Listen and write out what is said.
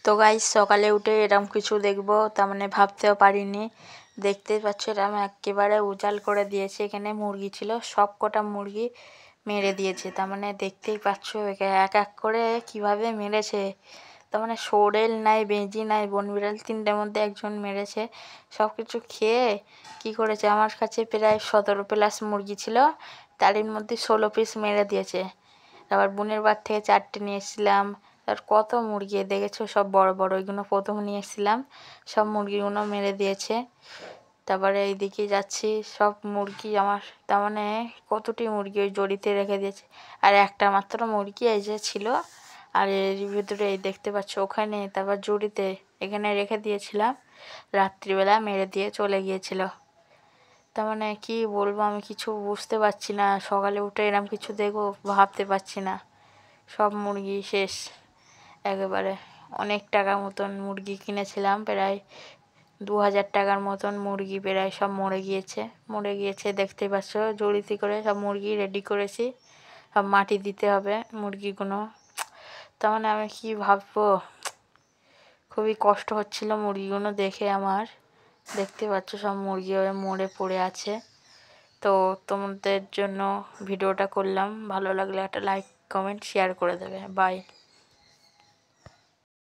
তো গাইস সকালে উঠে এরম কিছু দেখবো তার মানে ভাবতেও পারিনি। দেখতেই পাচ্ছ এরম একেবারে উজাল করে দিয়েছে। এখানে মুরগি ছিল, সব কটা মুরগি মেরে দিয়েছে। তার মানে দেখতেই পাচ্ছ এক এক করে কিভাবে মেরেছে। তার মানে সোরেল নাই, বেজি নাই, বনবিড়াল তিনটের মধ্যে একজন মেরেছে। সব কিছু খেয়ে কি করেছে, আমার কাছে প্রায় 17+ মুরগি ছিল, তারই মধ্যে 16 পিস মেরে দিয়েছে। আবার বোনের বাড়ি থেকে 4টে নিয়ে এসেছিলাম। আর কত মুরগি দেখেছো, সব বড় বড়, ওইগুলো প্রথম নিয়ে এসেছিলাম, সব মুরগিগুলো মেরে দিয়েছে। তারপরে এইদিকে যাচ্ছি, সব মুরগি আমার, তার মানে কতটি মুরগি ওই জড়িতে রেখে দিয়েছে। আর একটা মাত্র মুরগি এই যে ছিল, আর এর ভিতরে এই দেখতে পাচ্ছ ওখানে, তারপর জড়িতে এখানে রেখে দিয়েছিলাম, রাত্রিবেলা মেরে দিয়ে চলে গিয়েছিল। তার মানে কি বলবো, আমি কিছু বুঝতে পারছি না। সকালে উঠে এরম কিছু দেখবো ভাবতে পারছি না। সব মুরগি শেষ একেবারে। অনেক টাকা মতন মুরগি কিনেছিলাম, প্রায় 2000 টাকার মতন মুরগি প্রায় সব মরে গিয়েছে। দেখতে পাচ্ছ জড়িতে করে সব মুরগি রেডি করেছি, সব মাটি দিতে হবে মুরগিগুলো। তার মানে আমি কি ভাববো, খুবই কষ্ট হচ্ছিল মুরগিগুলো দেখে আমার। দেখতে পাচ্ছ সব মুরগি মরে পড়ে আছে। তো তোমাদের জন্য ভিডিওটা করলাম, ভালো লাগলে একটা লাইক কমেন্ট শেয়ার করে দেবে। বাই।